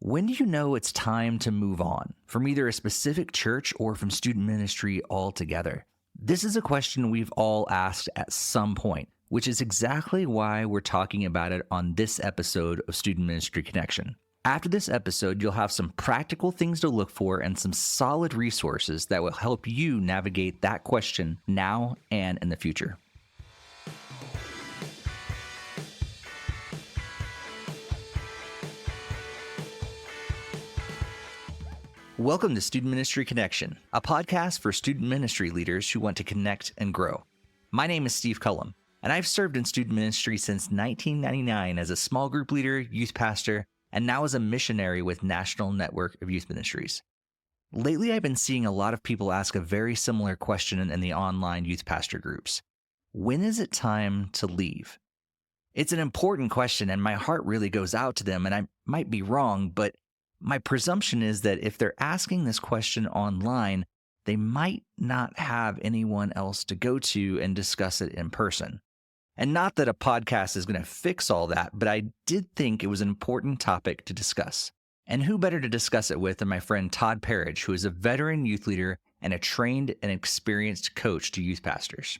When do you know it's time to move on from either a specific church or from student ministry altogether? This is a question we've all asked at some point, which is exactly why we're talking about it on this episode of Student Ministry Connection. After this episode, you'll have some practical things to look for and some solid resources that will help you navigate that question now and in the future. Welcome to Student Ministry Connection, a podcast for student ministry leaders who want to connect and grow. My name is Steve Cullum, and I've served in student ministry since 1999 as a small group leader, youth pastor, and now as a missionary with National Network of Youth Ministries. Lately, I've been seeing a lot of people ask a very similar question in the online youth pastor groups. When is it time to leave? It's an important question, and my heart really goes out to them, and I might be wrong, but my presumption is that if they're asking this question online, they might not have anyone else to go to and discuss it in person. And not that a podcast is going to fix all that, but I did think it was an important topic to discuss. And who better to discuss it with than my friend Todd Pearage, who is a veteran youth leader and a trained and experienced coach to youth pastors.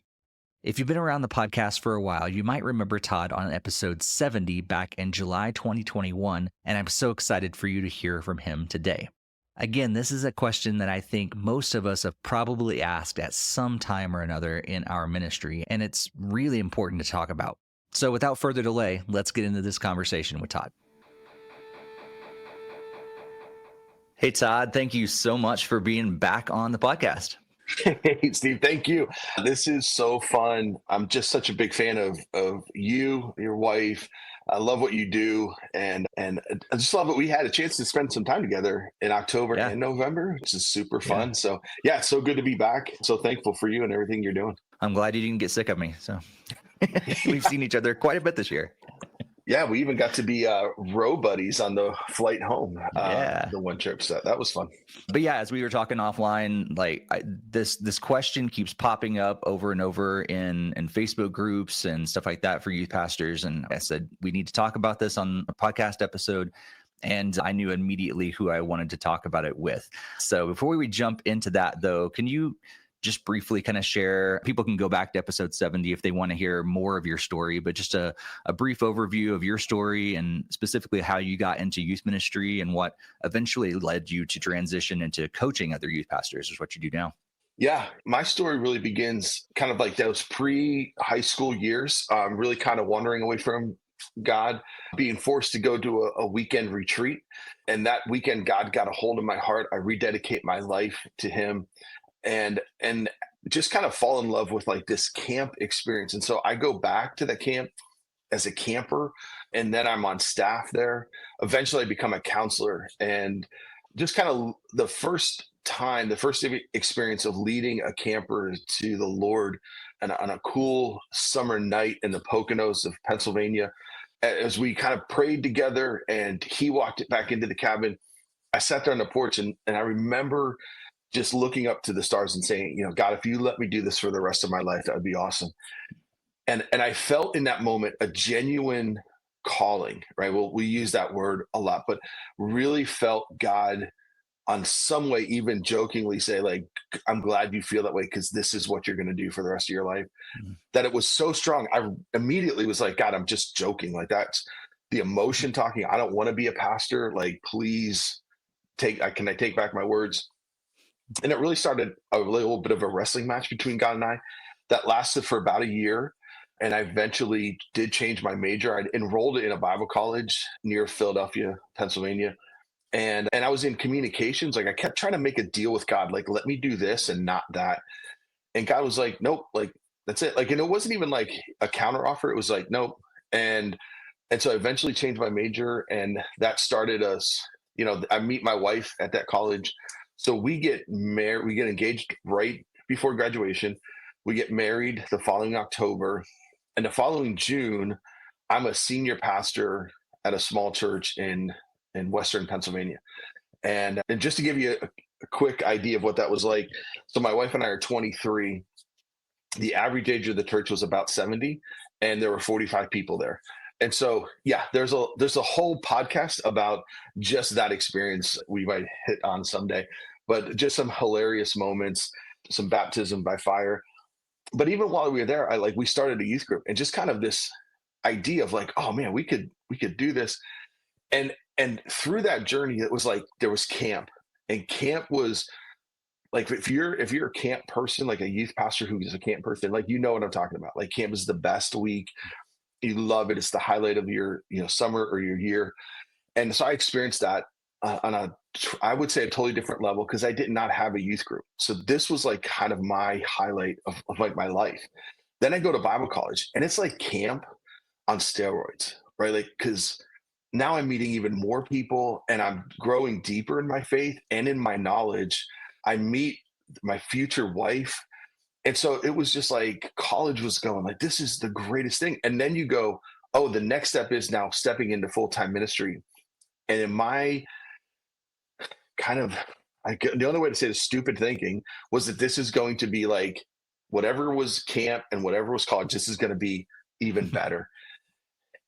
If you've been around the podcast for a while, you might remember Todd on episode 70 back in July 2021, and I'm so excited for you to hear from him today. Again, this is a question that I think most of us have probably asked at some time or another in our ministry, and it's really important to talk about. So without further delay, let's get into this conversation with Todd. Hey, Todd, thank you so much for being back on the podcast. Hey, Steve, thank you. This is so fun. I'm just such a big fan of you, your wife. I love what you do. And I just love it. We had a chance to spend some time together in October and November, which is super fun. So yeah, it's so good to be back. So thankful for you and everything you're doing. I'm glad you didn't get sick of me. So we've seen each other quite a bit this year. Yeah, we even got to be row buddies on the flight home, the one trip. So that was fun. But yeah, as we were talking offline, this question keeps popping up over and over in Facebook groups and stuff like that for youth pastors. And I said, we need to talk about this on a podcast episode. And I knew immediately who I wanted to talk about it with. So before we jump into that, though, can you just briefly kind of share, people can go back to episode 70 if they want to hear more of your story, but just a brief overview of your story and specifically how you got into youth ministry and what eventually led you to transition into coaching other youth pastors is what you do now. Yeah, my story really begins kind of like those pre-high school years, really kind of wandering away from God, being forced to go to a weekend retreat. And that weekend, God got a hold of my heart. I rededicate my life to him. And just kind of fall in love with like this camp experience. And so I go back to the camp as a camper, and then I'm on staff there. Eventually I become a counselor, and just kind of the first experience of leading a camper to the Lord on a cool summer night in the Poconos of Pennsylvania, as we kind of prayed together and he walked back into the cabin. I sat there on the porch and I remember just looking up to the stars and saying, God, if you let me do this for the rest of my life, that would be awesome. And I felt in that moment a genuine calling, right? Well, we use that word a lot, but really felt God on some way, even jokingly say, like, I'm glad you feel that way because this is what you're going to do for the rest of your life. Mm-hmm. That it was so strong. I immediately was like, God, I'm just joking. Like, that's the emotion talking. I don't want to be a pastor. Like, please can I take back my words? And it really started a little bit of a wrestling match between God and I that lasted for about a year. And I eventually did change my major. I enrolled in a Bible college near Philadelphia, Pennsylvania. And I was in communications. Like I kept trying to make a deal with God, like, let me do this and not that. And God was like, nope, like, that's it. Like, and it wasn't even like a counter offer. It was like, nope. And so I eventually changed my major, and that started us, I meet my wife at that college. So we get married, we get engaged right before graduation. We get married the following October, and the following June, I'm a senior pastor at a small church in Western Pennsylvania. And just to give you a quick idea of what that was like. So my wife and I are 23. The average age of the church was about 70, and there were 45 people there. And so, yeah, there's a whole podcast about just that experience we might hit on someday, but just some hilarious moments, some baptism by fire. But even while we were there, we started a youth group, and just kind of this idea of like, oh man, we could do this. And through that journey, it was like there was camp, and camp was like, if you're a camp person, like a youth pastor who is a camp person, like, you know what I'm talking about. Like, camp is the best week. You love it. It's the highlight of your, summer or your year. And so I experienced that on I would say a totally different level, because I did not have a youth group. So this was like kind of my highlight of like my life. Then I go to Bible college, and it's like camp on steroids, right? Like, because now I'm meeting even more people, and I'm growing deeper in my faith and in my knowledge. I meet my future wife. And so it was just like college was going like, this is the greatest thing. And then you go, oh, the next step is now stepping into full-time ministry. And in my kind of, the only way to say the stupid thinking was that this is going to be like whatever was camp and whatever was college, this is going to be even better.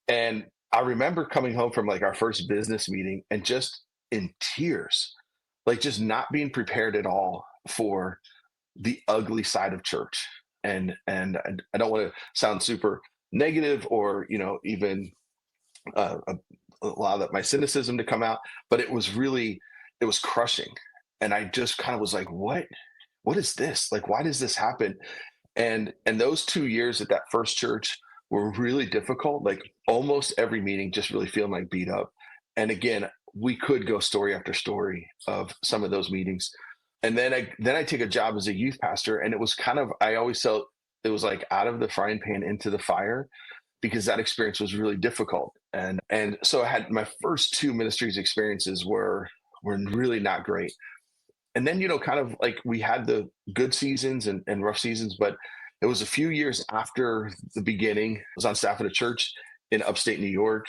And I remember coming home from like our first business meeting and just in tears, like just not being prepared at all for the ugly side of church. And I don't want to sound super negative or, even uh, allow that my cynicism to come out, but it was crushing. And I just kind of was like, what is this? Like, why does this happen? And those 2 years at that first church were really difficult. Like, almost every meeting just really feeling like beat up. And again, we could go story after story of some of those meetings. And then I take a job as a youth pastor, and it was kind of, I always felt it was like out of the frying pan into the fire, because that experience was really difficult. And so I had my first two ministries experiences were really not great. And then, kind of like we had the good seasons and rough seasons, but it was a few years after the beginning. I was on staff at a church in upstate New York.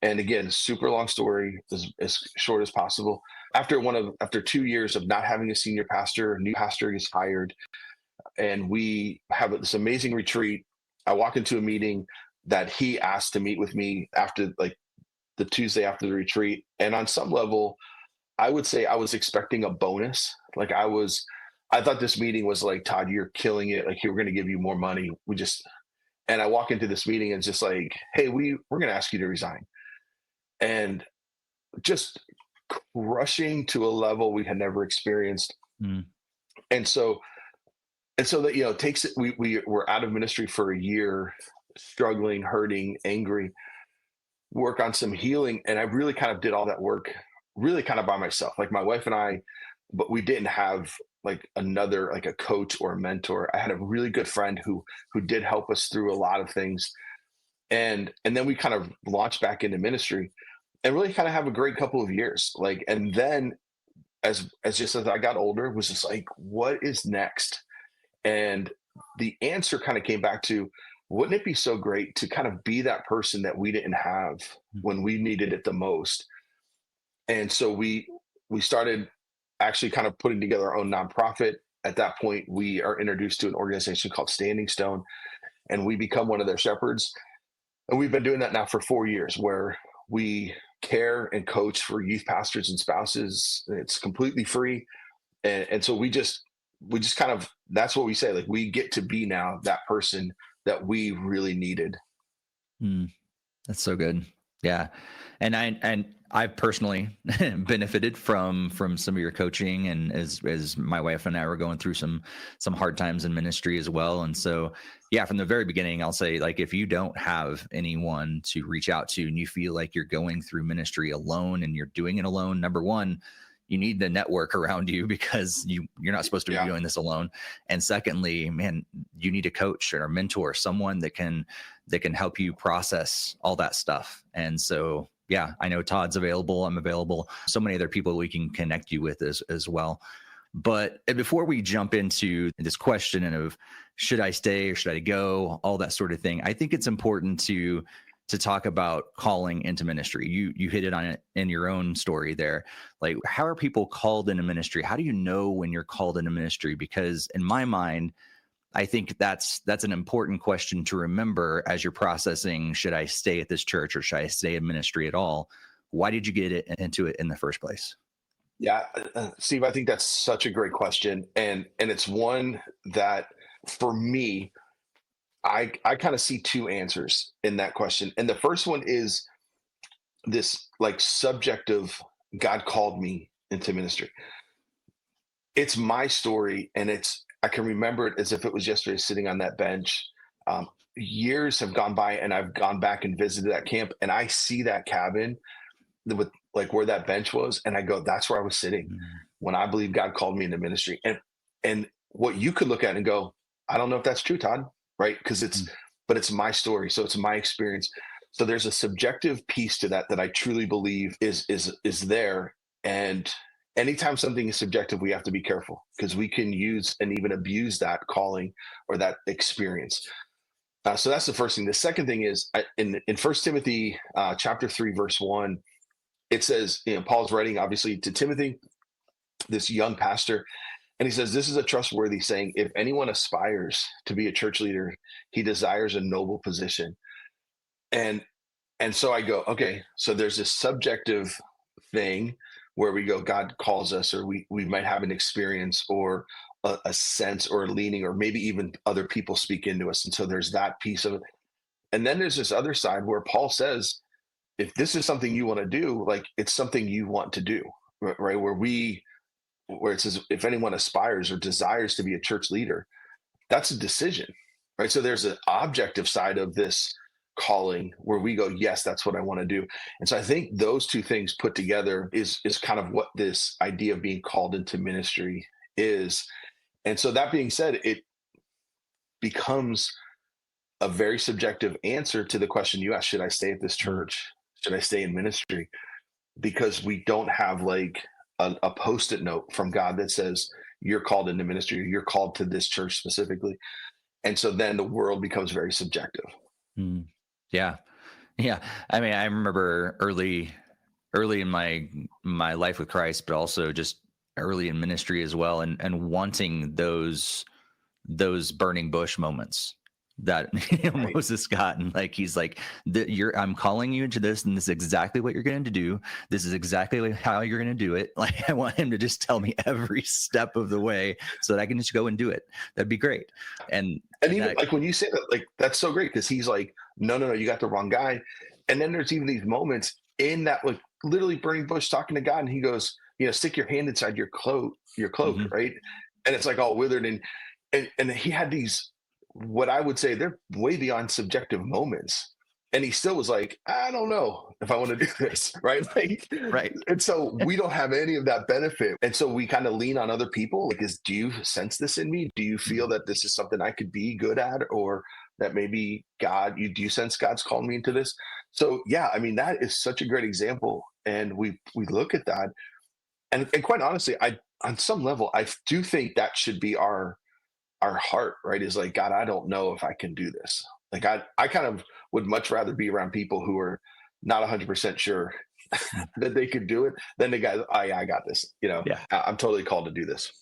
And again, super long story, as short as possible. After 2 years of not having a senior pastor, a new pastor gets hired, and we have this amazing retreat. I walk into a meeting that he asked to meet with me after, like, the Tuesday after the retreat. And on some level, I would say I was expecting a bonus. Like, I thought this meeting was like, Todd, you're killing it. Like, we're going to give you more money. And I walk into this meeting and it's just like, hey, we're going to ask you to resign. And just crushing to a level we had never experienced. Mm. And so that, it takes it, we were out of ministry for a year, struggling, hurting, angry, work on some healing. And I really kind of did all that work really kind of by myself. Like, my wife and I, but we didn't have like another, like a coach or a mentor. I had a really good friend who did help us through a lot of things. And then we kind of launched back into ministry and really kind of have a great couple of years. Like, and then as I got older, it was just like, what is next? And the answer kind of came back to, wouldn't it be so great to kind of be that person that we didn't have when we needed it the most? And so we started actually kind of putting together our own nonprofit. At that point, we are introduced to an organization called Standing Stone, and we become one of their shepherds. And we've been doing that now for 4 years, where we care and coach for youth pastors and spouses. It's completely free. And so we just kind of, that's what we say, like, we get to be now that person that we really needed. That's so good. Yeah. And I've personally benefited from some of your coaching, and as my wife and I were going through some hard times in ministry as well. And so, yeah, from the very beginning, I'll say, like, if you don't have anyone to reach out to and you feel like you're going through ministry alone and you're doing it alone, number one, you need the network around you, because you're not supposed to be doing this alone. And secondly, man, you need a coach or a mentor, someone that can help you process all that stuff. And so, yeah, I know Todd's available. I'm available. So many other people we can connect you with as well. But before we jump into this question of should I stay or should I go, all that sort of thing, I think it's important to talk about calling into ministry. You hit it on it in your own story there. Like, how are people called into ministry? How do you know when you're called into ministry? Because in my mind, I think that's an important question to remember as you're processing, should I stay at this church or should I stay in ministry at all? Why did you get into it in the first place? Yeah, Steve, I think that's such a great question, and it's one that for me, I kind of see two answers in that question. And the first one is this like subjective God called me into ministry. It's my story, and I can remember it as if it was yesterday, sitting on that bench. Years have gone by, and I've gone back and visited that camp, and I see that cabin with like where that bench was, and I go, that's where I was sitting Mm, when I believe God called me into ministry. And what you could look at and go, I don't know if that's true, Todd, right? Because mm, but it's my story, so it's my experience. So there's a subjective piece to that that I truly believe is there. And anytime something is subjective, we have to be careful because we can use and even abuse that calling or that experience. So that's the first thing. The second thing is in First Timothy chapter 3, verse 1, it says, Paul's writing obviously to Timothy, this young pastor, and he says, this is a trustworthy saying. If anyone aspires to be a church leader, he desires a noble position. And and so I go, okay, so there's this subjective thing where we go, God calls us, or we might have an experience or a sense or a leaning, or maybe even other people speak into us. And so there's that piece of it. And then there's this other side where Paul says, if this is something you want to do, like it's something you want to do, right? Where it says, if anyone aspires or desires to be a church leader, that's a decision, right? So there's an objective side of this calling where we go, yes, that's what I want to do. And so I think those two things put together is kind of what this idea of being called into ministry is. And so that being said, it becomes a very subjective answer to the question you asked: should I stay at this mm. church? Should I stay in ministry? Because we don't have like a post-it note from God that says you're called into ministry, you're called to this church specifically. And so then the world becomes very subjective. Mm. Yeah. Yeah. I mean, I remember early in my life with Christ, but also just early in ministry as well, and wanting those burning bush moments that Right. Moses got, and like he's like, I'm calling you into this, and this is exactly what you're going to do. This is exactly how you're going to do it. Like I want him to just tell me every step of the way so that I can just go and do it. That'd be great. And And and even that, like when you say that, like that's so great because he's like, no, no, no, you got the wrong guy. And then there's even these moments in that like literally burning bush talking to God, and he goes, stick your hand inside your cloak, Mhm. right? And it's like all withered, and he had these, what I would say, they're way beyond subjective moments. And he still was like, I don't know if I want to do this, right? Like, Right. and so we don't have any of that benefit. And so we kind of lean on other people. Like, do you sense this in me? Do you feel that this is something I could be good at, or that maybe do you sense God's called me into this? So yeah, I mean, that is such a great example. And we look at that, and quite honestly, on some level, I do think that should be our heart, right? Is like, God, I don't know if I can do this. Like I kind of would much rather be around people who are not 100% sure that they could do it than the guy, oh yeah, I got this. Yeah. I'm totally called to do this.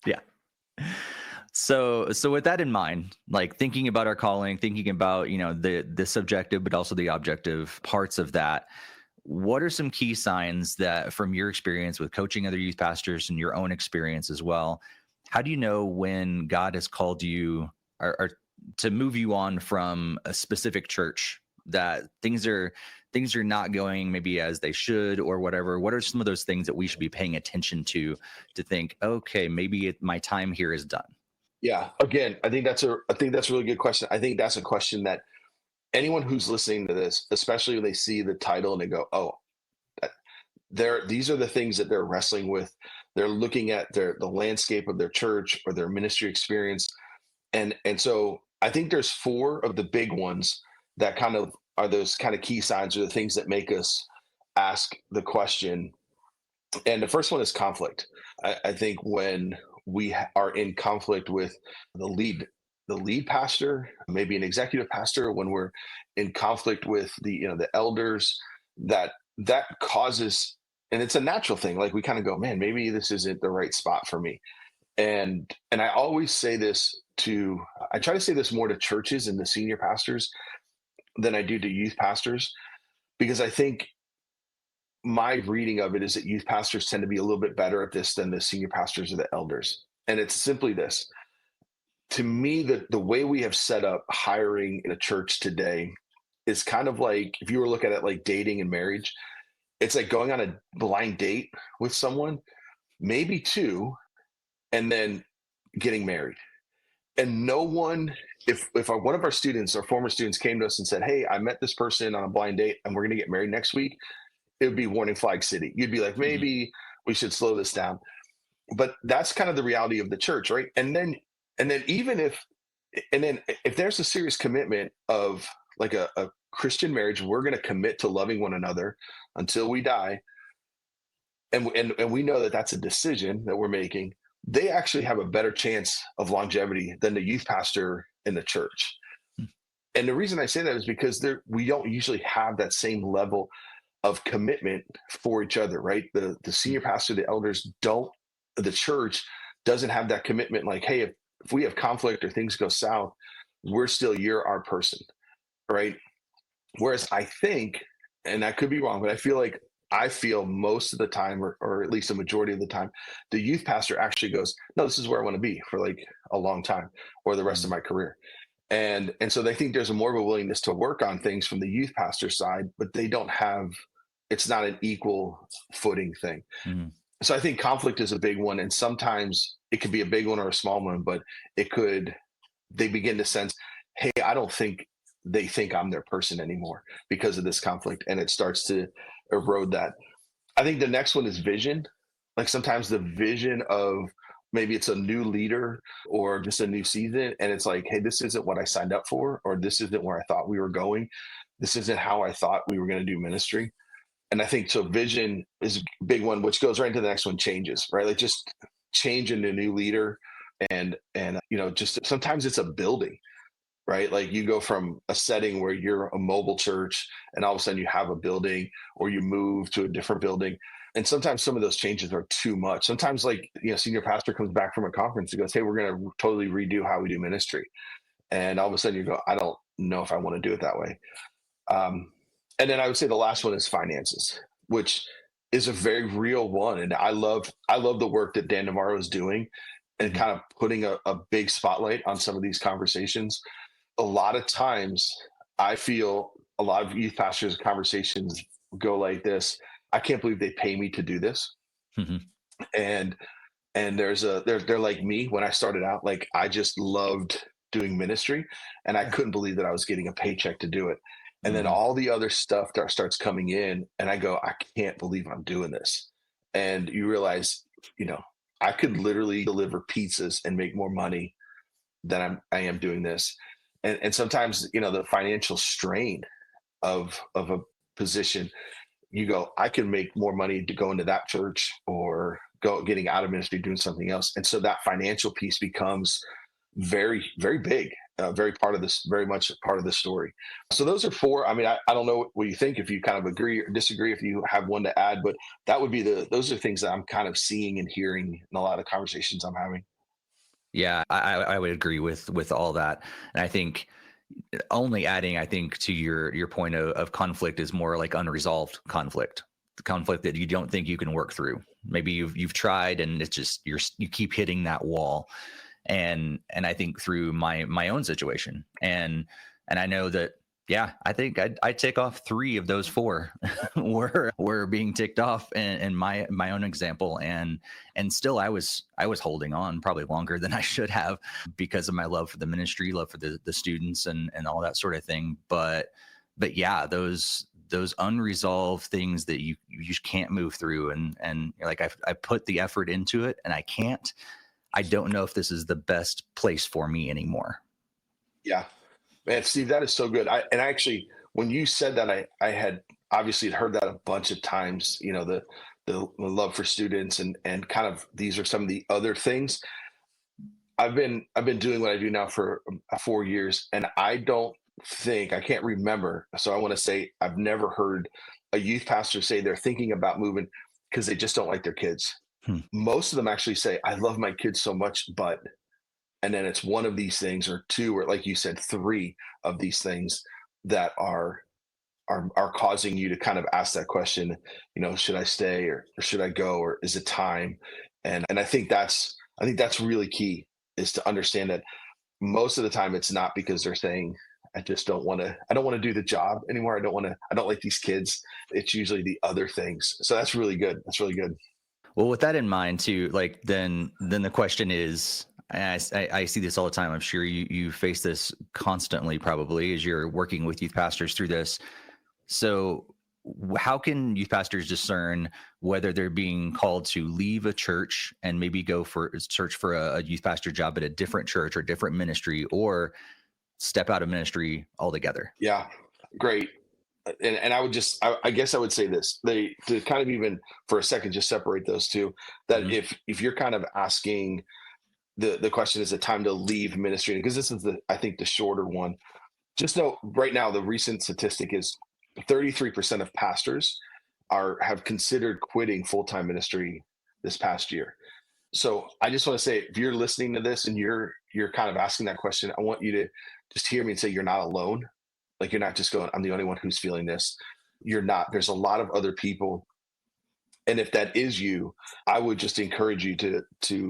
Yeah. So with that in mind, like thinking about our calling, thinking about, the subjective but also the objective parts of that, what are some key signs that from your experience with coaching other youth pastors and your own experience as well, how do you know when God has called you or to move you on from a specific church, that things are not going maybe as they should or whatever? What are some of those things that we should be paying attention to think, okay, maybe my time here is done? Yeah. Again, I think that's a really good question. I think that's a question that anyone who's listening to this, especially when they see the title and they go, oh, that- these are the things that they're wrestling with. They're looking at the landscape of their church or their ministry experience. And so I think there's four of the big ones that kind of are those kind of key signs, or the things that make us ask the question. And the first one is conflict. I think when are in conflict with the lead pastor, maybe an executive pastor, when we're in conflict with the elders, that causes, and it's a natural thing. Like we kind of go, man, maybe this isn't the right spot for me. And I always say this I try to say this more to churches and the senior pastors than I do to youth pastors, because I think my reading of it is that youth pastors tend to be a little bit better at this than the senior pastors or the elders. And it's simply this. To me, the way we have set up hiring in a church today is kind of like, if you were looking at like dating and marriage, it's like going on a blind date with someone, maybe two, and then getting married. And no one, if one of our students or former students came to us and said, "Hey, I met this person on a blind date and we're going to get married next week," it would be warning flag city. You'd be like, Mhm. maybe we should slow this down. But that's kind of the reality of the church, right? And then even if there's a serious commitment of like a Christian marriage, we're going to commit to loving one another until we die, and we know that that's a decision that we're making. They actually have a better chance of longevity than the youth pastor in the church. And the reason I say that is because we don't usually have that same level of commitment for each other, right? The senior pastor, the elders don't, the church doesn't have that commitment. Like, hey, if we have conflict or things go south, you're our person, right? Whereas I think, and I could be wrong, but I feel most of the time, or at least a majority of the time, the youth pastor actually goes, no, this is where I want to be for like a long time or the rest of Mhm. my career. And so they think there's a more of a willingness to work on things from the youth pastor side, but they don't have, it's not an equal footing thing. Mhm. So I think conflict is a big one. And sometimes it could be a big one or a small one, but it could, they begin to sense, hey, I don't think they think I'm their person anymore because of this conflict. And it starts to erode that. I think the next one is vision. Like sometimes the vision of maybe it's a new leader or just a new season. And it's like, hey, this isn't what I signed up for, or this isn't where I thought we were going. This isn't how I thought we were going to do ministry. And I think so vision is a big one, which goes right into the next one, changes, right? Like just change into a new leader. And just sometimes it's a building, right? Like you go from a setting where you're a mobile church and all of a sudden you have a building, or you move to a different building. And sometimes some of those changes are too much. Sometimes, like, senior pastor comes back from a conference and goes, hey, we're going to totally redo how we do ministry. And all of a sudden you go, I don't know if I want to do it that way. Um, and then I would say the last one is finances, which is a very real one. And I love the work that Dan Navarro is doing and Mhm. kind of putting a big spotlight on some of these conversations. A lot of times I feel a lot of youth pastors conversations go like this. I can't believe they pay me to do this. Mhm. And they're like me when I started out. Like I just loved doing ministry and I Yeah. couldn't believe that I was getting a paycheck to do it. And then Mhm. all the other stuff that starts coming in and I go, I can't believe I'm doing this. And you realize, you know, I could literally deliver pizzas and make more money than I am doing this. And sometimes, the financial strain of a position, you go, I can make more money to go into that church or go getting out of ministry doing something else. And so that financial piece becomes very, very big, very much part of the story. So those are four. I mean, I don't know what you think, if you kind of agree or disagree, if you have one to add, but those are things that I'm kind of seeing and hearing in a lot of conversations I'm having. Yeah, I would agree with all that. And I think only adding, I think, to your point of conflict is more like unresolved conflict, the conflict that you don't think you can work through. Maybe you've tried and it's just you keep hitting that wall. And I think through my own situation, and I know that, yeah, I think I tick off three of those four were being ticked off in my own example, and still I was holding on probably longer than I should have because of my love for the ministry, love for the students, and all that sort of thing. But yeah, those unresolved things that you just can't move through, and you're like, I put the effort into it and I don't know if this is the best place for me anymore. Yeah, man, Steve, that is so good. And actually, when you said that, I had obviously heard that a bunch of times. The love for students and kind of these are some of the other things. I've been doing what I do now for 4 years, and I can't remember. So I want to say I've never heard a youth pastor say they're thinking about moving because they just don't like their kids. Hmm. Most of them actually say, I love my kids so much, but, and then it's one of these things or two, or like you said, three of these things that are causing you to kind of ask that question, should I stay or should I go, or is it time? And I think that's really key, is to understand that most of the time it's not because they're saying, I don't want to do the job anymore. I don't like these kids. It's usually the other things. So that's really good. That's really good. Well, with that in mind, too, like then the question is, and I see this all the time. I'm sure you face this constantly, probably as you're working with youth pastors through this. So, how can youth pastors discern whether they're being called to leave a church and maybe go for search for a youth pastor job at a different church or different ministry, or step out of ministry altogether? Yeah, great. And I guess I would say this, they to kind of even for a second just separate those two, that Mhm. if you're kind of asking the question, is it time to leave ministry, because this is the I think the shorter one. Just know right now the recent statistic is 33% of pastors are have considered quitting full-time ministry this past year. So I just want to say, if you're listening to this and you're kind of asking that question, I want you to just hear me and say, you're not alone. Like, you're not just going, I'm the only one who's feeling this. You're not. There's a lot of other people. And if that is you, I would just encourage you to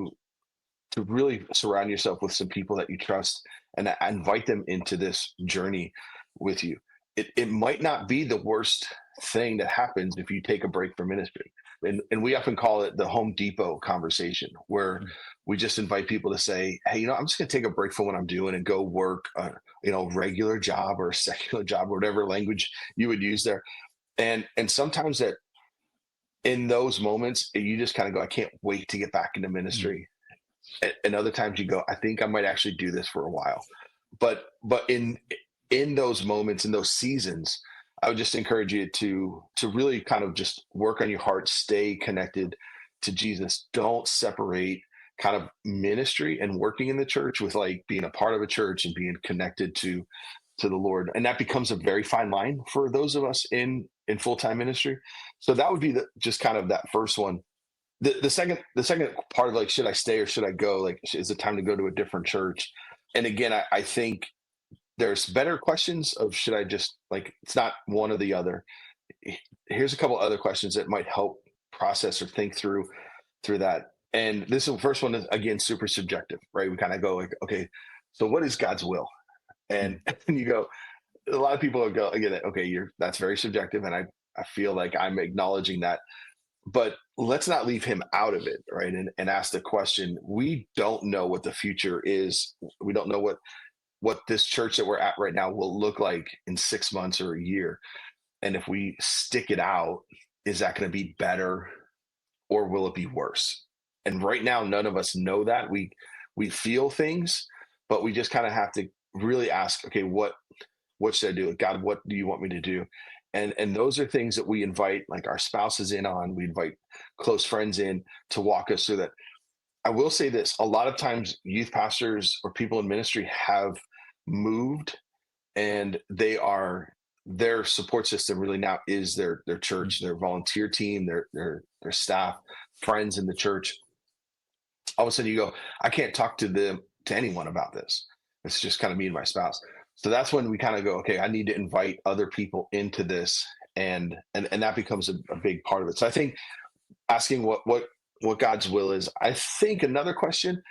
really surround yourself with some people that you trust, and invite them into this journey with you. It might not be the worst thing that happens if you take a break from ministry. And we often call it the Home Depot conversation, where we just invite people to say, hey, I'm just going to take a break from what I'm doing and go work a regular job or a secular job, or whatever language you would use there. And sometimes that in those moments, you just kind of go, I can't wait to get back into Mhm. ministry. And other times you go, I think I might actually do this for a while. But in those moments, in those seasons, I would just encourage you to really kind of just work on your heart, stay connected to Jesus. Don't separate kind of ministry and working in the church with like being a part of a church and being connected to the Lord. And that becomes a very fine line for those of us in full-time ministry. So that would be just kind of that first one. The second part of, like, should I stay or should I go, like, is it time to go to a different church? And again, I think there's better questions of, should I just, like, it's not one or the other. Here's a couple other questions that might help process or think through that. And this is the first one, is again super subjective, right? We kind of go like, okay, so what is God's will? And Mhm. and you go, a lot of people will go again, okay, that's very subjective, and I feel like I'm acknowledging that, but let's not leave him out of it, right? And ask the question, we don't know what the future is. We don't know what this church that we're at right now will look like in 6 months or a year. And if we stick it out, is that going to be better, or will it be worse? And right now none of us know that. We feel things, but we just kind of have to really ask, okay, what should I do? God, what do you want me to do? And those are things that we invite, like, our spouses in on. We invite close friends in to walk us through that. I will say this: a lot of times, youth pastors or people in ministry have moved, and their support system really now is their church, their volunteer team, their staff, friends in the church. All of a sudden, you go, I can't talk to anyone about this. It's just kind of me and my spouse. So that's when we kind of go, okay, I need to invite other people into this, and that becomes a big part of it. So I think asking what God's will is. I think another question,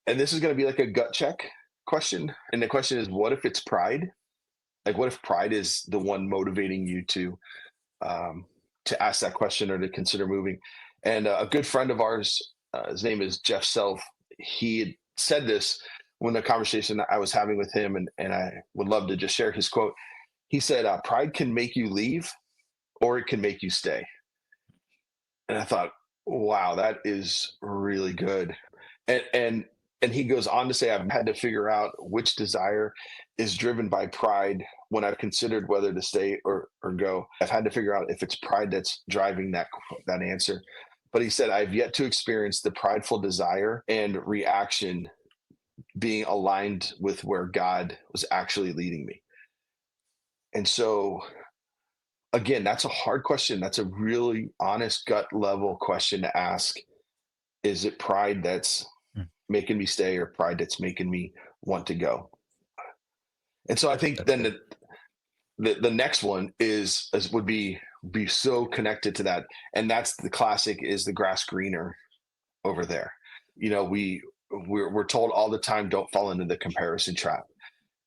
and this is going to be like a gut check question, and the question is, what if it's pride? Like, what if pride is the one motivating you um, to ask that question or to consider moving? And a good friend of ours, his name is Jeff Self. He had said this when the conversation I was having with him, and I would love to just share his quote. He said, "Pride can make you leave, or it can make you stay." And I thought, wow, that is really good. And he goes on to say, I've had to figure out which desire is driven by pride when I've considered whether to stay or go. I've had to figure out if it's pride that's driving that answer. But he said, I've yet to experience the prideful desire and reaction being aligned with where God was actually leading me. And so, again, that's a hard question. That's a really honest gut level question to ask. Is it pride that's Mm. making me stay, or pride that's making me want to go? And so I think That's then good. the next one is would be so connected to that, and that's the classic: is the grass greener over there? You know, we're told all the time, don't fall into the comparison trap.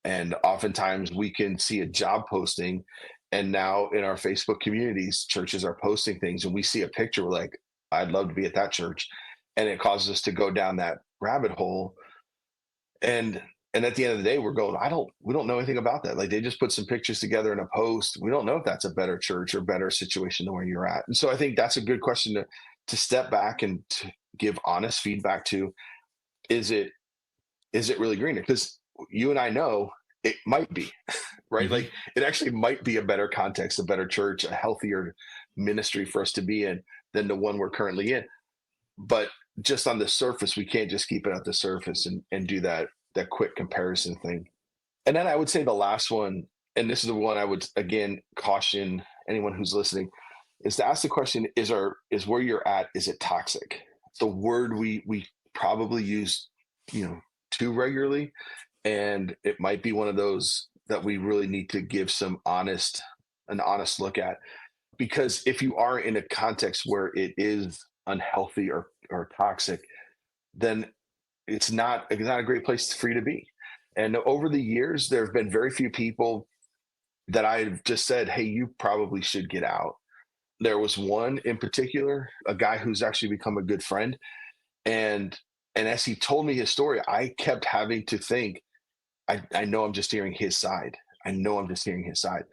And oftentimes we can see a job posting, and now in our Facebook communities, churches are posting things, and we see a picture, we're like, I'd love to be at that church. And it causes us to go down that rabbit hole. And at the end of the day, we're going, we don't know anything about that. Like, they just put some pictures together in a post. We don't know if that's a better church or better situation than where you're at. And so I think that's a good question to step back and to give honest feedback to. Is it really greener? Because you and I know it might be, right? Hmm. Like, it actually might be a better context, a better church, a healthier ministry for us to be in than the one we're currently in. But just on the surface, we can't just keep it at the surface and do that quick comparison thing. And then I would say the last one, and this is the one I would again caution anyone who's listening, is to ask the question: is where you're at, is it toxic? The word we probably use, too regularly, and it might be one of those that we really need to give an honest look at. Because if you are in a context where it is unhealthy or toxic, then it's not a great place for you to be. And over the years, there have been very few people that I've just said, hey, you probably should get out. There was one in particular, a guy who's actually become a good friend. And as he told me his story, I kept having to think, I know I'm just hearing his side. I know I'm just hearing his side.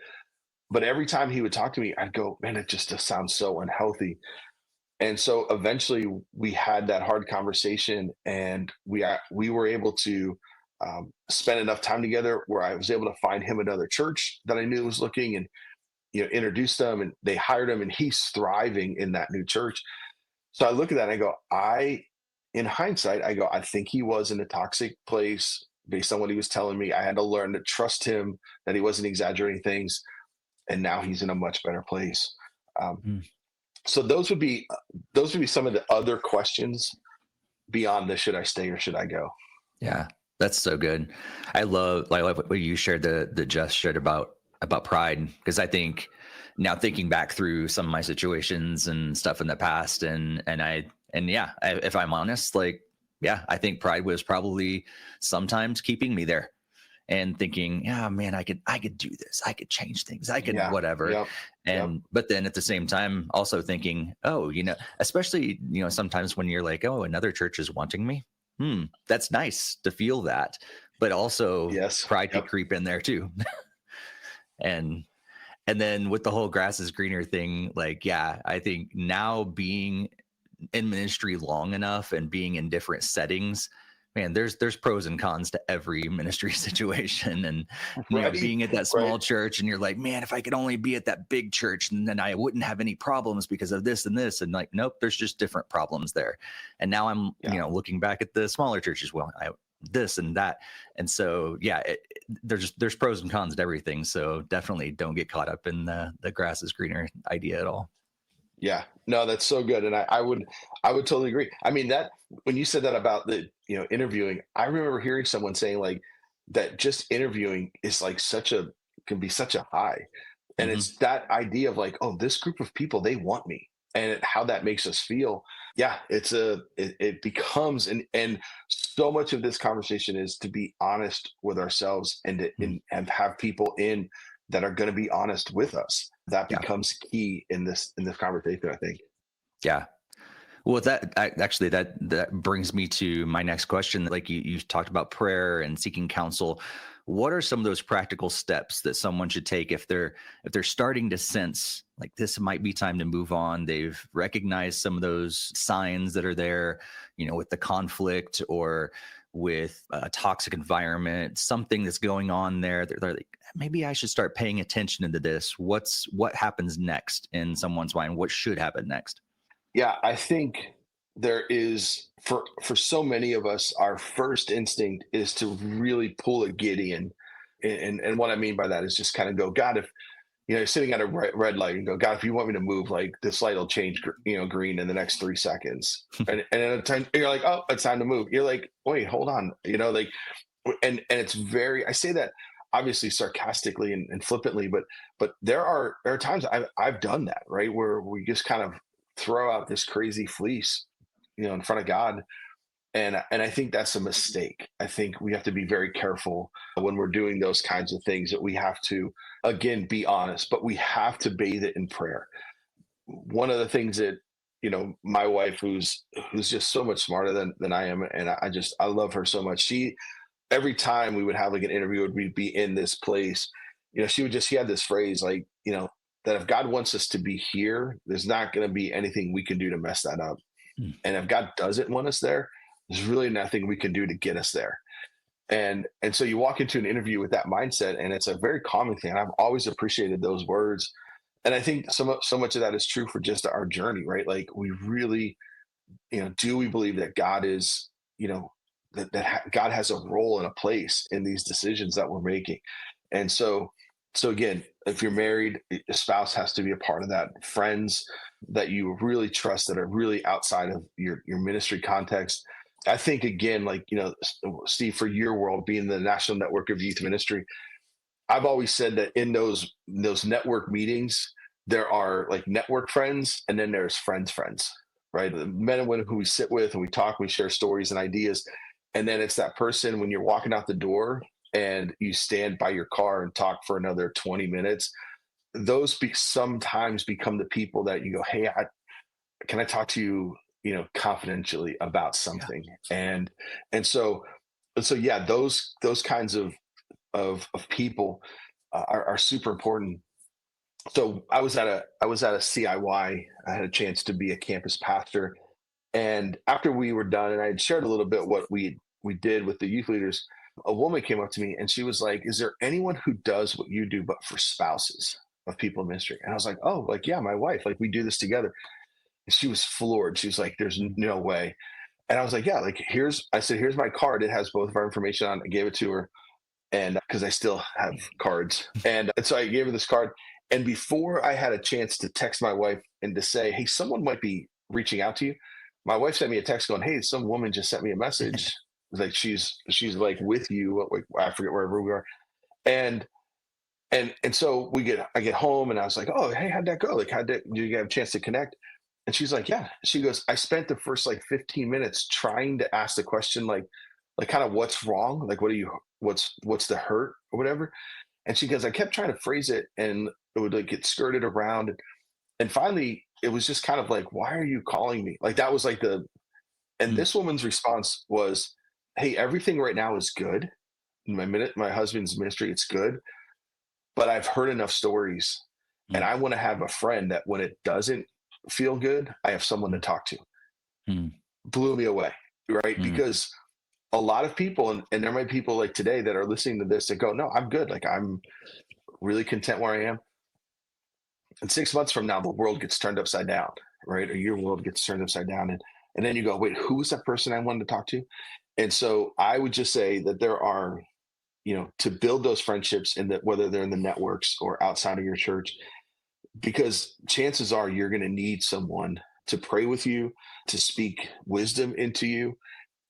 But every time he would talk to me, I'd go, man, it just sounds so unhealthy. And so eventually we had that hard conversation, and we were able to spend enough time together where I was able to find him another church that I knew was looking, and introduced them, and they hired him, and he's thriving in that new church. So I look at that and I go, in hindsight, I go, I think he was in a toxic place based on what he was telling me. I had to learn to trust him, that he wasn't exaggerating things, and now he's in a much better place. Um, Mm. so those would be some of the other questions beyond the should I stay or should I go? Yeah, that's so good. I love like what you shared, the Jess shared about pride, because I think now thinking back through some of my situations and stuff in the past, and yeah, if I'm honest, like, yeah, I think pride was probably sometimes keeping me there and thinking, yeah, man, I could do this. I could change things. I could Yeah. whatever. Yep. Yep. But then at the same time, also thinking, oh, especially, sometimes when you're like, oh, another church is wanting me. That's nice to feel that. But also Yes. pride could Yep. creep in there too. and and then with the whole grass is greener thing, like, yeah, I think now being in ministry long enough and being in different settings, man, there's pros and cons to every ministry situation. And Right. being at that Right. small church and you're like, man, if I could only be at that big church, and then I wouldn't have any problems because of this and this. And like, nope, there's just different problems there. And now I'm Yeah. looking back at the smaller churches, well, this and that. And so yeah, there's pros and cons to everything. So definitely don't get caught up in the grass is greener idea at all. Yeah, no, that's so good, and I would totally agree. I mean, that when you said that about the interviewing, I remember hearing someone saying like that just interviewing is like can be such a high, and Hmm. it's that idea of like, oh, this group of people, they want me, and how that makes us feel. Yeah, it becomes, and so much of this conversation is to be honest with ourselves, and have people in that are going to be honest with us. That Yeah. becomes key in this conversation, I think. Yeah. Well, actually that brings me to my next question. Like you talked about prayer and seeking counsel. What are some of those practical steps that someone should take if they're starting to sense like this might be time to move on? They've recognized some of those signs that are there, with the conflict or with a toxic environment, something that's going on there. They're like, maybe I should start paying attention to this. What happens next in someone's mind? What should happen next? Yeah, I think there is, for so many of us, our first instinct is to really pull a Gideon, and what I mean by that is just kind of go, God, you're sitting at a red light and go, God, if you want me to move, like this light will change, green in the next 3 seconds. And at a time you're like, oh, it's time to move. You're like, wait, hold on. Like, and it's I say that obviously sarcastically and flippantly, but there are times I've done that, right? Where we just kind of throw out this crazy fleece, in front of God. And I think that's a mistake. I think we have to be very careful when we're doing those kinds of things, that we have to, again, be honest, but we have to bathe it in prayer. One of the things that, my wife, who's just so much smarter than I am, and I love her so much. Every time we would have like an interview, we'd be in this place, she had this phrase, like, that if God wants us to be here, there's not going to be anything we can do to mess that up. And if God doesn't want us there, there's really nothing we can do to get us there. And so you walk into an interview with that mindset, and it's a very common thing. And I've always appreciated those words. And I think so much of that is true for just our journey, right? Like, we really, do we believe that God is, that God has a role and a place in these decisions that we're making? And so again, if you're married, a spouse has to be a part of that. Friends that you really trust, that are really outside of your ministry context. I think, again, like, Steve, for your world, being the National Network of Youth Ministry, I've always said that in those network meetings, there are like network friends, and then there's friends, right? The men and women who we sit with and we talk, we share stories and ideas. And then it's that person when you're walking out the door and you stand by your car and talk for another 20 minutes. Those sometimes become the people that you go, hey, can I talk to you, confidentially about something? Yeah. And so yeah, those kinds of people are super important. So I was at a CIY. I had a chance to be a campus pastor, and after we were done, and I had shared a little bit what we did with the youth leaders, a woman came up to me and she was like, "Is there anyone who does what you do, but for spouses of people in ministry?" And I was like, "Oh, like, yeah, my wife. Like, we do this together." And she was floored. She was like, "There's no way." And I was like, "Yeah, like, here's my card. It has both of our information on." I gave it to her, and because I still have cards, and so I gave her this card. And before I had a chance to text my wife and to say, "Hey, someone might be reaching out to you," my wife sent me a text going, "Hey, some woman just sent me a message. Like, she's like with you. Like, I forget wherever we are." And so I get home, and I was like, "Oh, hey, how'd that go? Like, did you have a chance to connect?" And she's like, "Yeah." She goes, "I spent the first like 15 minutes trying to ask the question, like kind of what's wrong? Like, what's the hurt or whatever?" And she goes, "I kept trying to phrase it, and it would like get skirted around. And finally, it was just kind of like, why are you calling me?" Like, that was like and this woman's response was, "Hey, everything right now is good. My husband's ministry, it's good. But I've heard enough stories, and I want to have a friend that when it doesn't feel good, I have someone to talk to." Blew me away, right? Because a lot of people, and there might be people like today that are listening to this that go, "No, I'm good. Like, I'm really content where I am." And 6 months from now, the world gets turned upside down, right? Or your world gets turned upside down. And then you go, "Wait, who was that person I wanted to talk to?" And so I would just say that there are, to build those friendships, in that, whether they're in the networks or outside of your church, because chances are you're going to need someone to pray with you, to speak wisdom into you.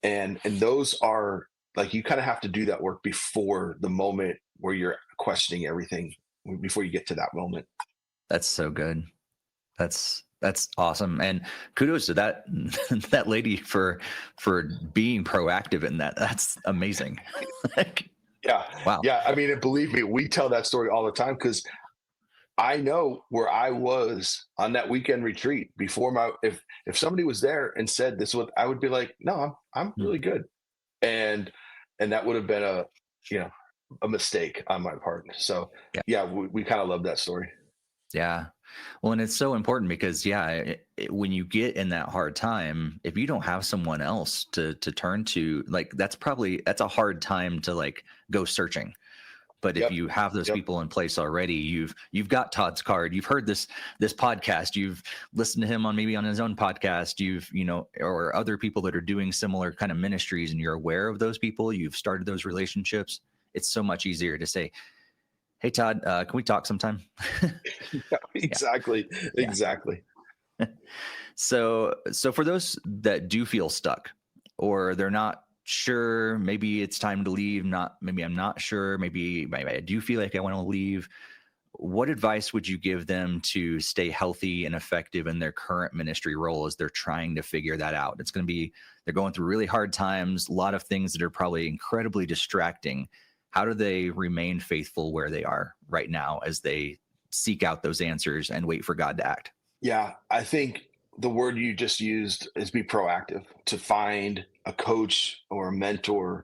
And those are, like, you kind of have to do that work before the moment where you're questioning everything, before you get to that moment. That's so good. That's awesome. And kudos to that that lady for being proactive in that. That's amazing. Like, Yeah. wow. Yeah. I mean, and believe me, we tell that story all the time, because I know where I was on that weekend retreat before if somebody was there and said this, what I would be like, "No, I'm really good." And that would have been a mistake on my part. So yeah, we kind of love that story. Yeah. Well, and it's so important because, when you get in that hard time, if you don't have someone else to turn to, like, that's a hard time to like go searching. But if you have those people in place already, you've got Todd's card, you've heard this podcast, you've listened to him on his own podcast, or other people that are doing similar kind of ministries, and you're aware of those people, you've started those relationships. It's so much easier to say, Hey, Todd, can we talk sometime? Yeah, Yeah. exactly. Yeah. Exactly. So for those that do feel stuck or they're not sure, maybe it's time to leave, maybe I'm not sure, maybe I do feel like I want to leave. What advice would you give them to stay healthy and effective in their current ministry role as they're trying to figure that out? They're going through really hard times, a lot of things that are probably incredibly distracting. How do they remain faithful where they are right now as they seek out those answers and wait for God to act? Yeah, I think the word you just used is be proactive, to find a coach or a mentor,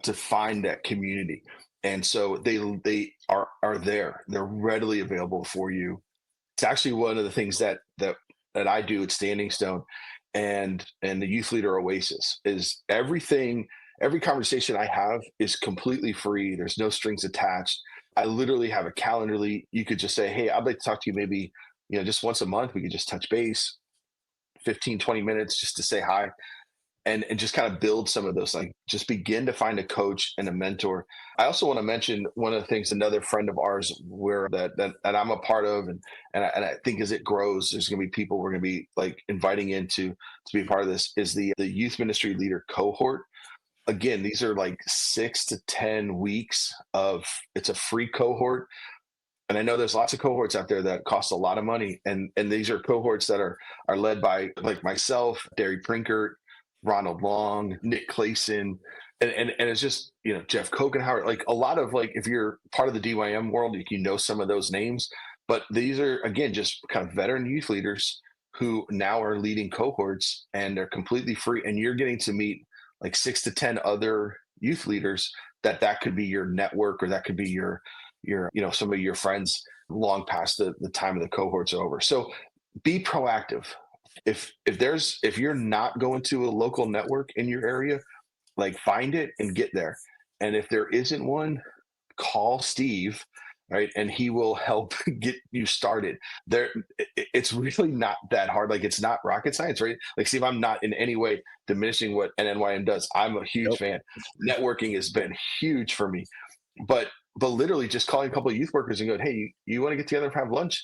to find that community. And so they are there. They're readily available for you. It's actually one of the things that I do at Standing Stone and the Youth Leader Oasis is every conversation I have is completely free. There's no strings attached. I literally have a Calendly. You could just say, "Hey, I'd like to talk to you maybe, just once a month. We could just touch base, 15, 20 minutes just to say hi." And just kind of build some of those, like just begin to find a coach and a mentor. I also want to mention one of the things, another friend of ours where that I'm a part of, and I think as it grows there's going to be people we're going to be like inviting into to be a part of this, is the youth ministry leader cohort. Again, these are like 6 to 10 weeks of, it's a free cohort. And I know there's lots of cohorts out there that cost a lot of money, and these are cohorts that are led by like myself, Derry Prinkert, Ronald Long, Nick Clayson, and it's just, Jeff Kokenhauer, like a lot of, like, if you're part of the DYM world, you know some of those names, but these are again just kind of veteran youth leaders who now are leading cohorts, and they're completely free, and you're getting to meet like 6 to 10 other youth leaders that could be your network, or that could be your some of your friends long past the time of the cohorts are over. So be proactive. If you're not going to a local network in your area, like find it and get there. And if there isn't one, call Steve, right? And he will help get you started. There, it's really not that hard. Like, it's not rocket science, right? Like, Steve, I'm not in any way diminishing what NNYM does. I'm a huge Nope. fan. Networking has been huge for me, but literally just calling a couple of youth workers and going, "Hey, you want to get together and have lunch?"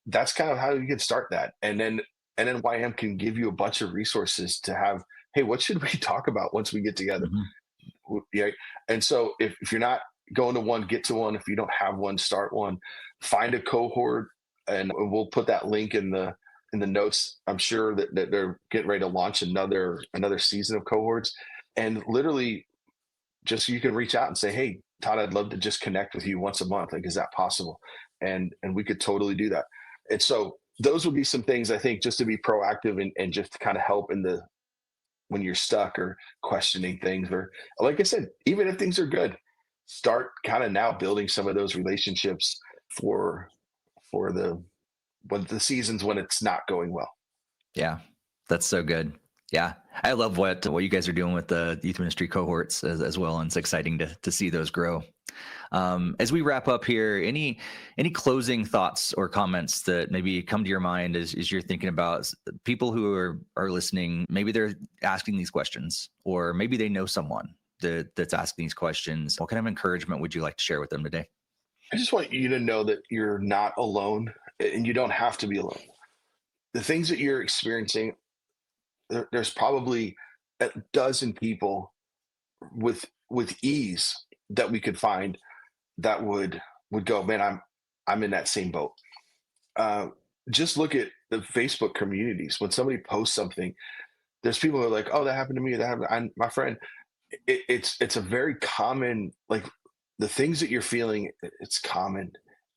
That's kind of how you can start that. And then YM can give you a bunch of resources to have, "Hey, what should we talk about once we get together?" Mhm. Yeah. And so if you're not going to one, get to one. If you don't have one, start one. Find a cohort, and we'll put that link in the notes. I'm sure that they're getting ready to launch another season of cohorts. And literally just, you can reach out and say, "Hey, Todd, I'd love to just connect with you once a month. Like, is that possible?" And we could totally do that. And so those would be some things, I think, just to be proactive, and just to kind of help in the when you're stuck or questioning things, or like I said, even if things are good, start kind of now building some of those relationships for the when the seasons when it's not going well. Yeah, that's so good. Yeah, I love what you guys are doing with the youth ministry cohorts as well, and it's exciting to see those grow. As we wrap up here, any closing thoughts or comments that maybe come to your mind as you're thinking about people who are listening? Maybe they're asking these questions, or maybe they know someone that's asking these questions. What kind of encouragement would you like to share with them today? I just want you to know that you're not alone, and you don't have to be alone. The things that you're experiencing, there's probably a dozen people with ease that we could find that would go, "Man, I'm in that same boat." uh, just look at the Facebook communities. When somebody posts something, there's people who are like, "Oh, that happened to me. That happened." My friend. It's a very common, like, the things that you're feeling. It's common,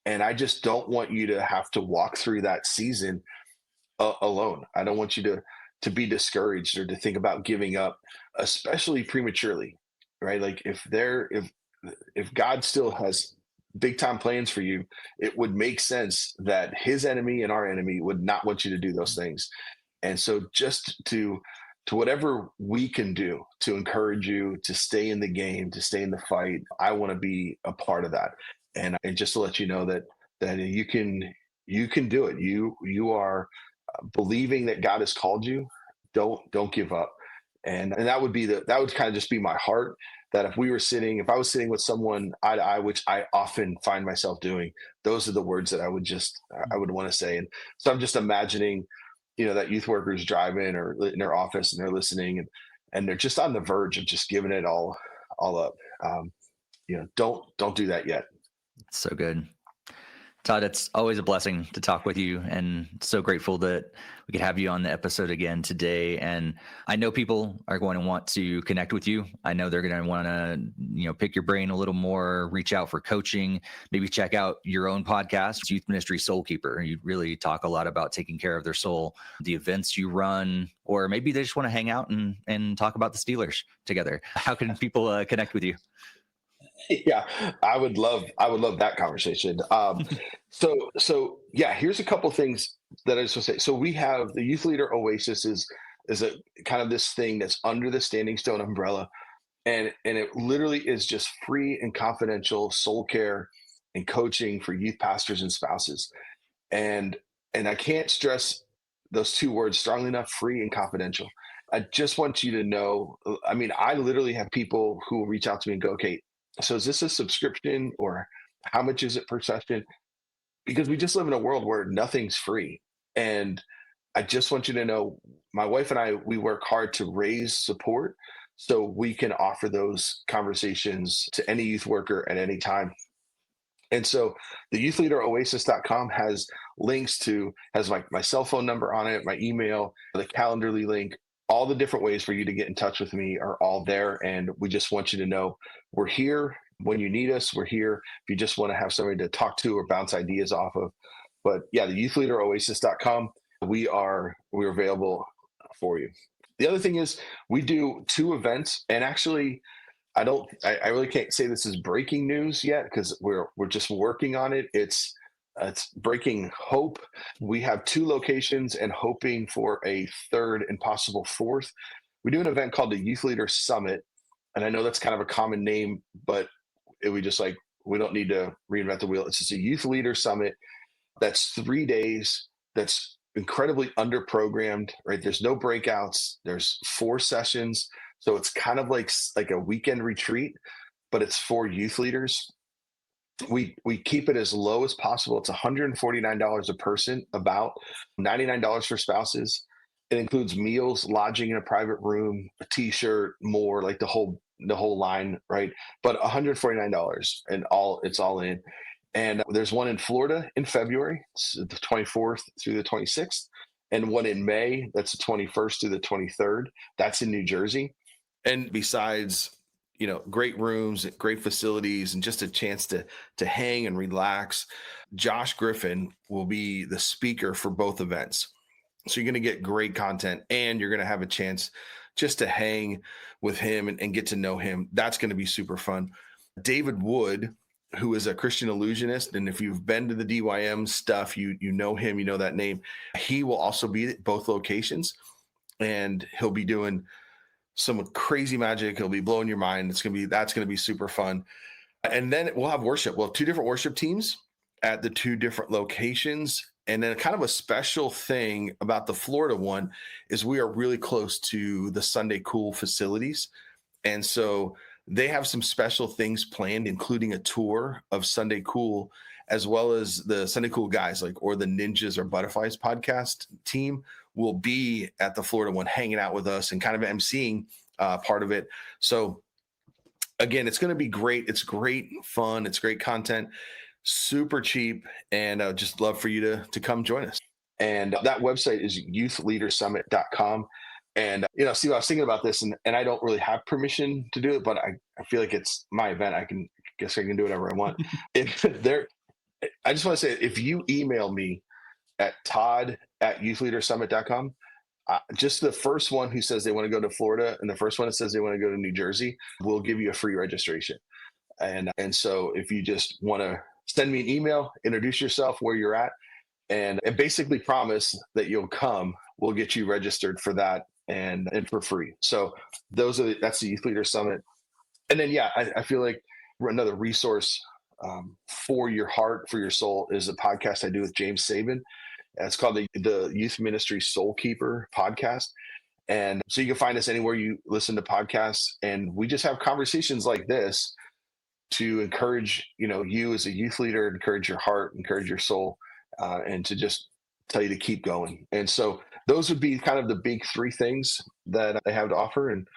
and I just don't want you to have to walk through that season alone. I don't want you to be discouraged or to think about giving up, especially prematurely, right? Like, if God still has big time plans for you, it would make sense that his enemy and our enemy would not want you to do those things. And so just to whatever we can do to encourage you to stay in the game, to stay in the fight, I want to be a part of that. And just to let you know that you can do it. You are believing that God has called you. Don't give up. And that would kind of just be my heart. that if I was sitting with someone eye to eye, which I often find myself doing, those are the words that I would want to say. And so I'm just imagining, that youth workers drive in or in their office and they're listening, and they're just on the verge of just giving it all up. Don't do that yet. So good. Todd, it's always a blessing to talk with you, and so grateful that we could have you on the episode again today. And I know people are going to want to connect with you. I know they're going to want to, pick your brain a little more, reach out for coaching, maybe check out your own podcast, Youth Ministry Soul Keeper. You really talk a lot about taking care of their soul, the events you run, or maybe they just want to hang out and talk about the Steelers together. How can people connect with you? Yeah, I would love that conversation. So yeah, here's a couple things that I just want to say. So we have the Youth Leader Oasis is a kind of this thing that's under the Standing Stone umbrella, and it literally is just free and confidential soul care and coaching for youth pastors and spouses. And I can't stress those two words strongly enough: free and confidential. I just want you to know, I mean, I literally have people who will reach out to me and go, okay, so is this a subscription, or how much is it per session? Because we just live in a world where nothing's free. And I just want you to know, my wife and I, we work hard to raise support so we can offer those conversations to any youth worker at any time. And so the youthleaderoasis.com has links has my cell phone number on it, my email, the Calendly link. All the different ways for you to get in touch with me are all there. And we just want you to know we're here when you need us. We're here if you just want to have somebody to talk to or bounce ideas off of. But yeah, the youthleaderoasis.com, we're available for you. The other thing is we do 2 events, and actually I really can't say this is breaking news yet because we're just working on it. It's breaking hope. We have 2 locations and hoping for a third and possible fourth. We do an event called the Youth Leader Summit. And I know that's kind of a common name, but we don't need to reinvent the wheel. It's just a Youth Leader Summit. That's 3 days. That's incredibly under-programmed, right? There's no breakouts. There's 4 sessions. So it's kind of like a weekend retreat, but it's for youth leaders. We keep it as low as possible. It's $149 a person, about $99 for spouses. It includes meals, lodging in a private room, a t-shirt, more, like the whole line, right? But $149 and it's all in. And there's one in Florida in February, it's the 24th through the 26th, and one in May, that's the 21st through the 23rd. That's in New Jersey. And besides, great rooms, great facilities, and just a chance to hang and relax, Josh Griffin will be the speaker for both events. So you're going to get great content, and you're going to have a chance just to hang with him and get to know him. That's going to be super fun. David Wood, who is a Christian illusionist, and if you've been to the DYM stuff, you know him, you know that name. He will also be at both locations, and he'll be doing some crazy magic. He'll be blowing your mind. That's going to be super fun. And then we'll have worship. We'll have 2 different worship teams at the 2 different locations. And then kind of a special thing about the Florida one is we are really close to the Sunday Cool facilities. And so they have some special things planned, including a tour of Sunday Cool, as well as the Sunday Cool guys, or the Ninjas or Butterflies podcast team will be at the Florida one, hanging out with us and kind of emceeing part of it. So again, it's going to be great. It's great fun. It's great content, super cheap, and just love for you to come join us. And that website is youthleadersummit.com. And, Steve, I was thinking about this, and I don't really have permission to do it, but I feel like it's my event. I guess I can do whatever I want. I just want to say, if you email me at todd@youthleadersummit.com, just the first one who says they want to go to Florida and the first one that says they want to go to New Jersey, we'll give you a free registration. And so if you just want to send me an email, introduce yourself, where you're at, and basically promise that you'll come, we'll get you registered for that and for free. So that's the Youth Leader Summit. And then, I feel like another resource for your heart, for your soul, is a podcast I do with James Saban. It's called the Youth Ministry Soul Keeper podcast. And so you can find us anywhere you listen to podcasts. And we just have conversations like this to encourage, you as a youth leader, encourage your heart, encourage your soul, and to just tell you to keep going. And so those would be kind of the big three things that I have to offer. And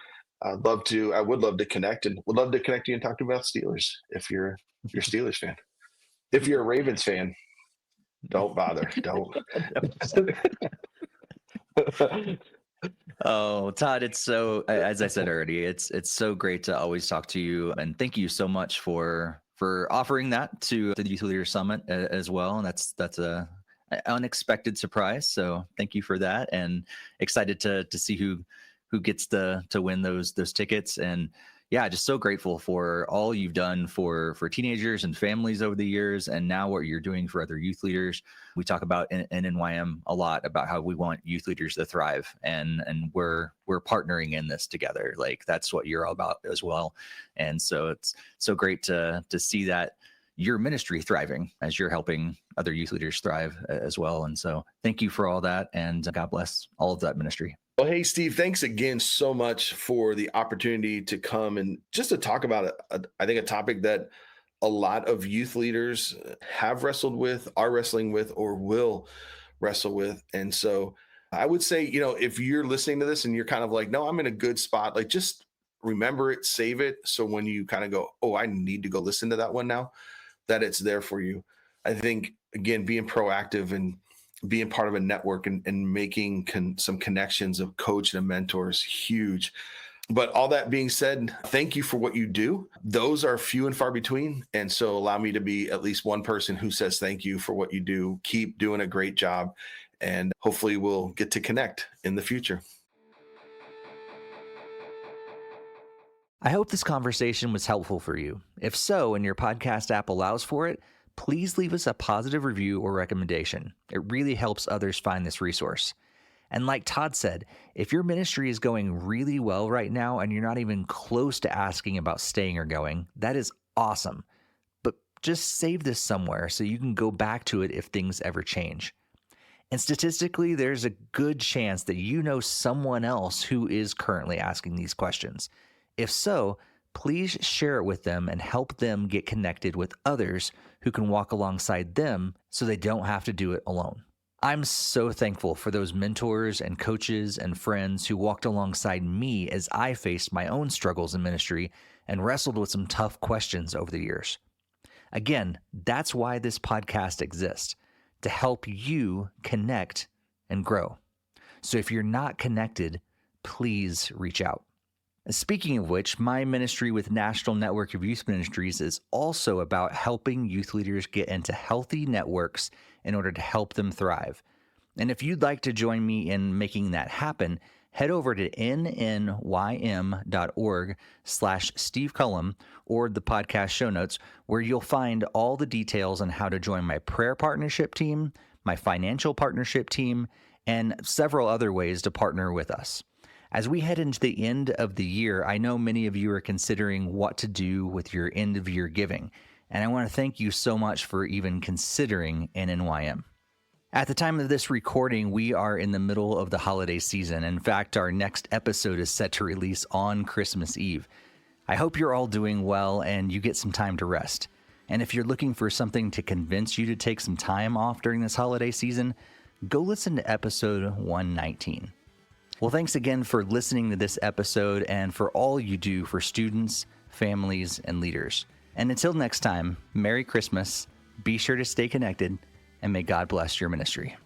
I would love to connect, and would love to connect you and talk about Steelers if you're a Steelers fan. If you're a Ravens fan, don't bother. Don't. Oh, Todd, it's so, as I said already, it's so great to always talk to you, and thank you so much for offering that to the Youth Leader Summit as well. And that's a unexpected surprise. So thank you for that, and excited to see who gets to win those tickets. And yeah, just so grateful for all you've done for teenagers and families over the years, and now what you're doing for other youth leaders. We talk about in NYM a lot about how we want youth leaders to thrive, and we're partnering in this together. Like, that's what you're all about as well. And so it's so great to see that your ministry thriving as you're helping other youth leaders thrive as well. And so thank you for all that, and God bless all of that ministry. Well, hey, Steve, thanks again so much for the opportunity to come and just to talk about, I think, a topic that a lot of youth leaders have wrestled with, are wrestling with, or will wrestle with. And so I would say, if you're listening to this and you're kind of like, no, I'm in a good spot, like, just remember it, save it. So when you kind of go, oh, I need to go listen to that one now, that it's there for you. I think, again, being proactive and being part of a network and making some connections of coach and a mentor is huge. But all that being said, thank you for what you do. Those are few and far between. And so allow me to be at least one person who says thank you for what you do. Keep doing a great job. And hopefully we'll get to connect in the future. I hope this conversation was helpful for you. If so, and your podcast app allows for it, please leave us a positive review or recommendation. It really helps others find this resource. And like Todd said, if your ministry is going really well right now and you're not even close to asking about staying or going, that is awesome. But just save this somewhere so you can go back to it if things ever change. And statistically, there's a good chance that you know someone else who is currently asking these questions. If so, please share it with them and help them get connected with others who can walk alongside them so they don't have to do it alone. I'm so thankful for those mentors and coaches and friends who walked alongside me as I faced my own struggles in ministry and wrestled with some tough questions over the years. Again, that's why this podcast exists, to help you connect and grow. So if you're not connected, please reach out. Speaking of which, my ministry with National Network of Youth Ministries is also about helping youth leaders get into healthy networks in order to help them thrive. And if you'd like to join me in making that happen, head over to nnym.org/Steve Cullum or the podcast show notes, where you'll find all the details on how to join my prayer partnership team, my financial partnership team, and several other ways to partner with us. As we head into the end of the year, I know many of you are considering what to do with your end of year giving, and I want to thank you so much for even considering an NYM. At the time of this recording, we are in the middle of the holiday season. In fact, our next episode is set to release on Christmas Eve. I hope you're all doing well and you get some time to rest. And if you're looking for something to convince you to take some time off during this holiday season, go listen to episode 119. Well, thanks again for listening to this episode and for all you do for students, families, and leaders. And until next time, Merry Christmas, be sure to stay connected, and may God bless your ministry.